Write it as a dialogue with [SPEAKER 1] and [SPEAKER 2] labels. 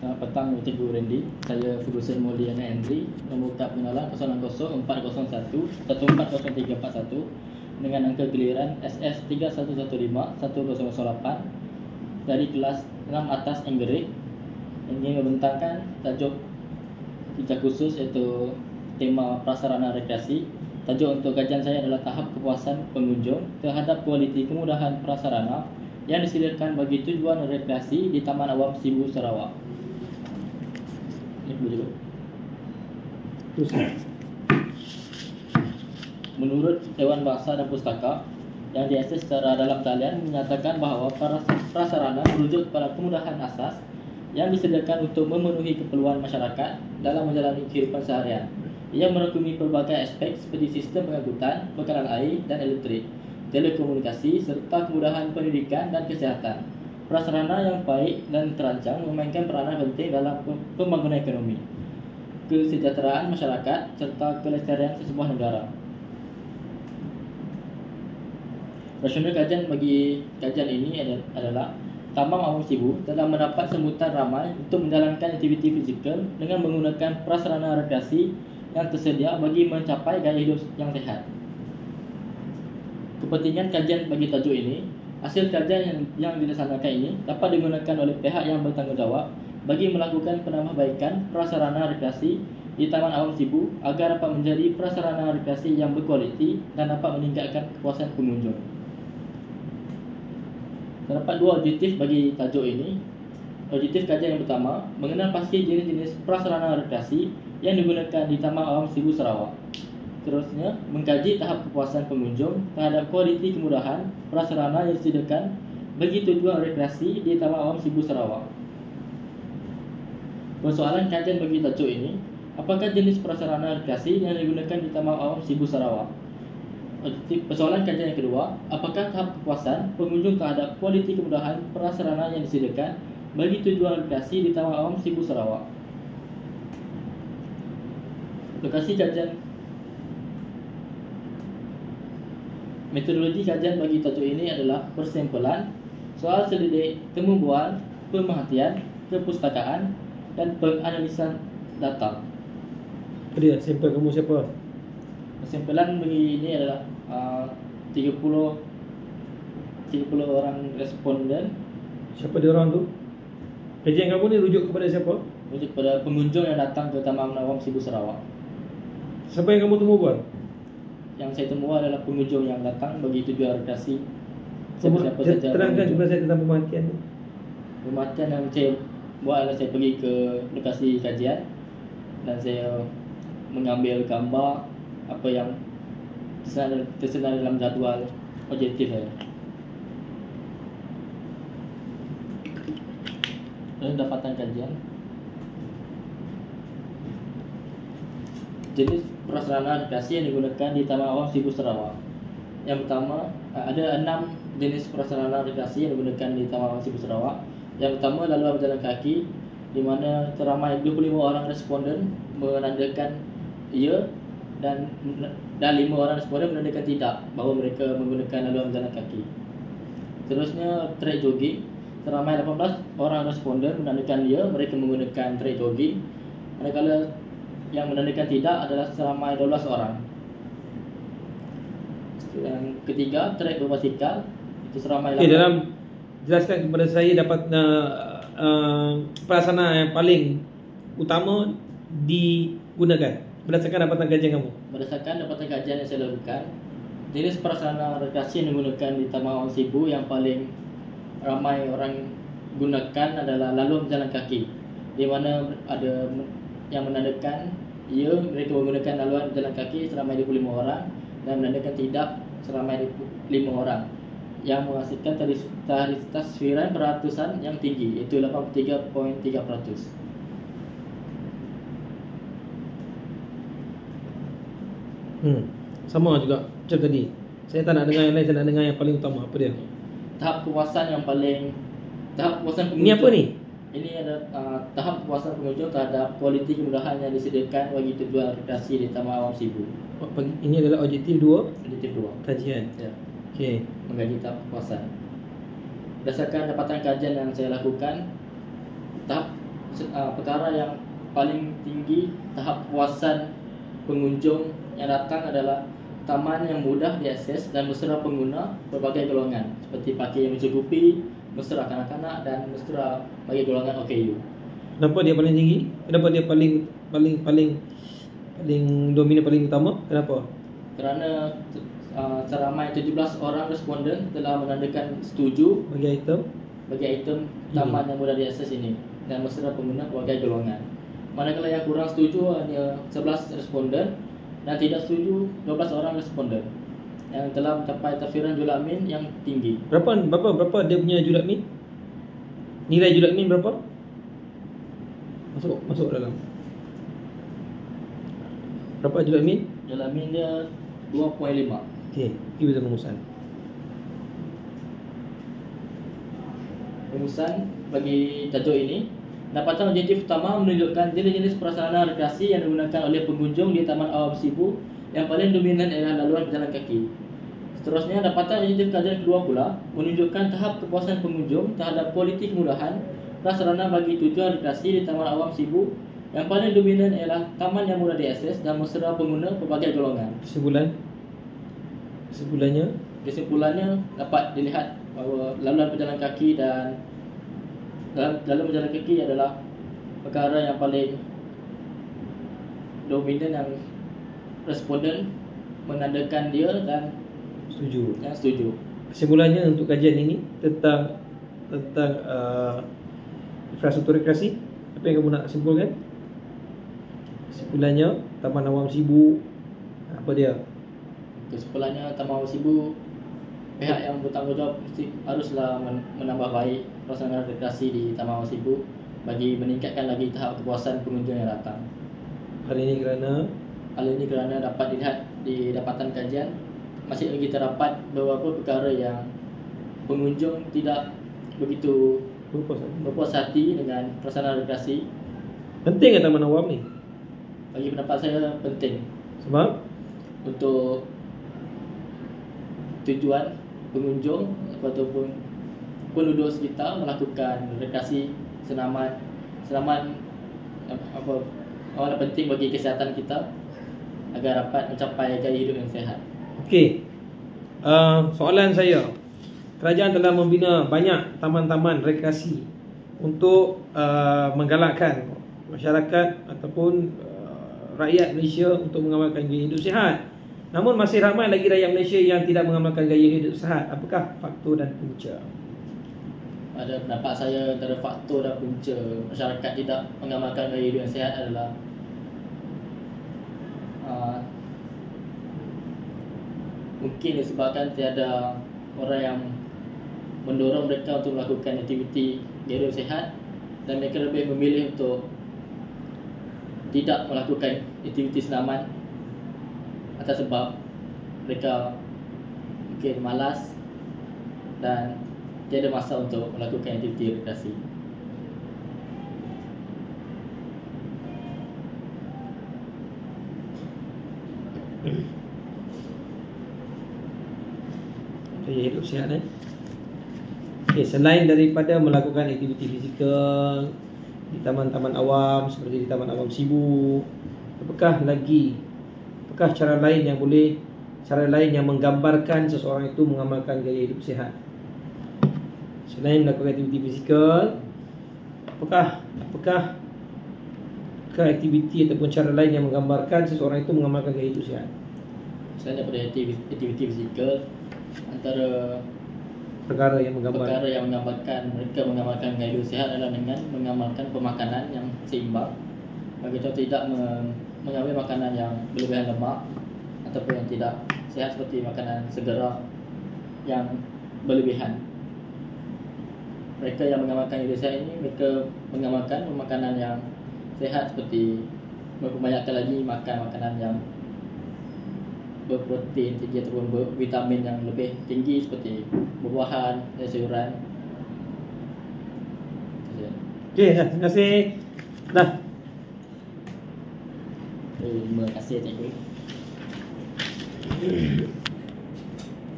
[SPEAKER 1] Selamat petang Cikgu Randy. Saya Ferguson Mauliana Henry. Nombor kad pengenalan 004041 dengan angka giliran SS31151008 dari kelas 6 atas Anggerik. Ini membentangkan tajuk kerja khusus iaitu tema prasarana rekreasi. Tajuk untuk kajian saya adalah tahap kepuasan pengunjung terhadap kualiti kemudahan prasarana yang disediakan bagi tujuan rekreasi di Taman Awam Sibu Sarawak. Ini perlu juga. Menurut Dewan Bahasa dan Pustaka yang diakses secara dalam talian menyatakan bahawa prasarana merujuk kepada kemudahan asas yang disediakan untuk memenuhi keperluan masyarakat dalam menjalani kehidupan seharian. Ia merangkumi pelbagai aspek seperti sistem pengangkutan, bekalan air dan elektrik, telekomunikasi serta kemudahan pendidikan dan kesihatan. Prasarana yang baik dan terancang memainkan peranan penting dalam pembangunan ekonomi, kesejahteraan masyarakat serta kelestarian sesebuah negara. Rasional kajian bagi kajian ini adalah Taman Awam Sibu telah mendapat sambutan ramai untuk menjalankan aktiviti fizikal dengan menggunakan prasarana rekreasi yang tersedia bagi mencapai gaya hidup yang sihat. Kepentingan kajian bagi tajuk ini, hasil kajian yang dilaksanakan ini dapat digunakan oleh pihak yang bertanggungjawab bagi melakukan penambahbaikan prasarana rekreasi di Taman Awam Sibu agar dapat menjadi prasarana rekreasi yang berkualiti dan dapat meningkatkan kepuasan pengunjung. Terdapat dua objektif bagi tajuk ini. Objektif kajian yang pertama, mengenal pasti jenis-jenis prasarana rekreasi yang digunakan di Taman Awam Sibu Sarawak. Seterusnya, mengkaji tahap kepuasan pengunjung terhadap kualiti kemudahan prasarana yang disediakan bagi tujuan rekreasi di Taman Awam Sibu Sarawak. Persoalan kajian bagi tajuk ini, apakah jenis prasarana rekreasi yang digunakan di Taman Awam Sibu Sarawak? Persoalan kajian yang kedua, apakah tahap kepuasan pengunjung terhadap kualiti kemudahan prasarana yang disediakan bagi tujuan rekreasi di Taman Awam Sibu Sarawak? Lokasi kajian. Metodologi kajian bagi tajuk ini adalah persempelan, soal selidik, temu bual, pemerhatian, perpustakaan dan penganalisan data.
[SPEAKER 2] Dia sampel kamu siapa?
[SPEAKER 1] Persempelan bagi ini adalah 30 orang responden.
[SPEAKER 2] Siapa dia orang tu? Kajian kamu ni rujuk kepada siapa?
[SPEAKER 1] Rujuk kepada pengunjung yang datang ke Taman Awam Sibu Sarawak.
[SPEAKER 2] Siapa yang kamu temu buat?
[SPEAKER 1] Yang saya temu adalah pengunjung yang datang bagi tujuan rekreasi.
[SPEAKER 2] Terangkan kepada saya tentang pemerhatian.
[SPEAKER 1] Pemerhatian yang saya buat adalah saya pergi ke lokasi kajian dan saya mengambil gambar apa yang tersedia dalam jadual objektif saya. Dan dapatan kajian. Jenis prasarana rekreasi yang digunakan di Taman Awam Sibu Sarawak. Yang pertama, ada 6 jenis prasarana rekreasi yang digunakan di Taman Awam Sibu Sarawak. Yang pertama, laluan berjalan kaki, di mana teramai 25 orang responden menandakan ya dan 5 orang responden menandakan tidak bahawa mereka menggunakan laluan berjalan kaki. Seterusnya, trek jogging, teramai 18 orang responden menandakan ya mereka menggunakan trek jogging. Manakala yang menandakan tidak adalah seramai 12 orang. Yang ketiga, trek berbasikal, itu seramai 8.
[SPEAKER 2] Dalam jelaskan kepada saya dapat prasarana yang paling utama digunakan berdasarkan dapatan kajian kamu.
[SPEAKER 1] Berdasarkan dapatan kajian yang saya lakukan, jenis prasarana rekreasi yang digunakan di Taman Awam Sibu yang paling ramai orang gunakan adalah laluan berjalan kaki, di mana ada yang menandakan ya mereka menggunakan laluan berjalan kaki seramai 25 orang dan menandakan tidak seramai 5 orang, yang menghasilkan tasfiran peratusan yang tinggi, iaitu 83.3%.
[SPEAKER 2] Sama juga macam tadi. Saya tak nak dengar yang lain, saya nak dengar yang paling utama. Apa dia?
[SPEAKER 1] Tahap kepuasan pengunjung.
[SPEAKER 2] Ini apa ni?
[SPEAKER 1] Ini adalah tahap kepuasan pengunjung terhadap kualiti kemudahan yang disediakan bagi tujuan rekreasi di Taman Awam Sibu.
[SPEAKER 2] Ini adalah objektif 2.
[SPEAKER 1] Objektif 2
[SPEAKER 2] kajian.
[SPEAKER 1] Ya.
[SPEAKER 2] Okey.
[SPEAKER 1] Mengkaji tahap kepuasan. Berdasarkan dapatan kajian yang saya lakukan, tahap perkara yang paling tinggi tahap kepuasan pengunjung yang datang adalah taman yang mudah diakses dan mesra pengguna berbagai golongan seperti pakaian yang mencukupi, mesra kanak-kanak dan mesra bagi golongan OKU.
[SPEAKER 2] Kenapa dia paling tinggi? Kenapa dia paling dominan, paling utama? Kenapa?
[SPEAKER 1] Kerana seramai 17 orang responden telah menandakan setuju
[SPEAKER 2] Bagi item
[SPEAKER 1] taman yang mudah diakses ini dan mesra pengguna berbagai golongan. Manakala yang kurang setuju hanya 11 responden dan tidak setuju 12 orang responden yang telah mencapai tafiran jumlah min yang tinggi.
[SPEAKER 2] Berapa dia punya jumlah min? Nilai jumlah min berapa? Masuk dalam. Berapa jumlah min?
[SPEAKER 1] Jumlah min dia 2.5.
[SPEAKER 2] Okey, ini betul rumusan.
[SPEAKER 1] Rumusan bagi tajuk ini, dapatan objektif utama menunjukkan jenis-jenis prasarana rekreasi yang digunakan oleh pengunjung di Taman Awam Sibu. Yang paling dominan ialah laluan berjalan kaki. Seterusnya, dapatan objektif kajian kedua pula menunjukkan tahap kepuasan pengunjung terhadap kualiti kemudahan prasarana bagi tujuan rekreasi di Taman Awam Sibu. Yang paling dominan ialah taman yang mudah diakses dan mesra pengguna pelbagai golongan. Kesimpulannya dapat dilihat bahawa laluan berjalan kaki dan laluan berjalan kaki adalah perkara yang paling dominan yang responden menandakan dia dan setuju.
[SPEAKER 2] Kesimpulannya untuk kajian ini tentang infrastruktur rekreasi, apa yang kamu nak simpulkan? Kesimpulannya Taman Awam Sibu, apa dia?
[SPEAKER 1] Kesimpulannya Taman Awam Sibu, pihak yang bertanggungjawab haruslah menambah baik prasarana rekreasi di Taman Awam Sibu bagi meningkatkan lagi tahap kepuasan pengunjung yang datang.
[SPEAKER 2] Hal ini kerana
[SPEAKER 1] dapat dilihat di dapatan kajian masih lagi terdapat beberapa perkara yang pengunjung tidak begitu berpuas hati dengan prasarana rekreasi.
[SPEAKER 2] Penting ke Taman Awam ni?
[SPEAKER 1] Bagi pendapat saya penting.
[SPEAKER 2] Sebab
[SPEAKER 1] untuk tujuan pengunjung ataupun penduduk sekitar melakukan rekreasi senaman awal penting bagi kesihatan kita agar dapat mencapai gaya hidup yang sihat.
[SPEAKER 2] Okey. Soalan saya, kerajaan telah membina banyak taman-taman rekreasi untuk menggalakkan masyarakat ataupun rakyat Malaysia untuk mengamalkan gaya hidup sihat. Namun masih ramai lagi rakyat Malaysia yang tidak mengamalkan gaya hidup sihat. Apakah faktor dan punca?
[SPEAKER 1] Pada pendapat saya, antara faktor dan punca masyarakat tidak mengamalkan gaya hidup yang sihat adalah mungkin disebabkan tiada orang yang mendorong mereka untuk melakukan aktiviti gaya hidup sihat dan mereka lebih memilih untuk tidak melakukan aktiviti senaman atas sebab mereka mungkin malas dan tiada masa untuk melakukan aktiviti rekreasi.
[SPEAKER 2] Gaya hidup sihat Okay, selain daripada melakukan aktiviti fizikal di taman-taman awam seperti di Taman Awam Sibu, apakah cara lain yang menggambarkan seseorang itu mengamalkan gaya hidup sihat? Selain melakukan aktiviti fizikal, apakah aktiviti ataupun cara lain yang menggambarkan seseorang itu mengamalkan gaya hidup sihat?
[SPEAKER 1] Selain daripada aktiviti fizikal, antara
[SPEAKER 2] perkara yang
[SPEAKER 1] menggambarkan mereka mengamalkan gaya hidup sihat adalah dengan mengamalkan pemakanan yang seimbang. Bagi contoh, tidak mengambil makanan yang berlebihan lemak ataupun yang tidak sihat seperti makanan segera yang berlebihan. Mereka yang mengamalkan gaya hidup sihat ini, mereka mengamalkan makanan yang sihat seperti memperbanyakkan lagi makan makanan yang berprotein tinggi ataupun bervitamin yang lebih tinggi seperti buah-buahan dan sayuran.
[SPEAKER 2] Okey, terima kasih. Dah.
[SPEAKER 1] Terima kasih cikgu.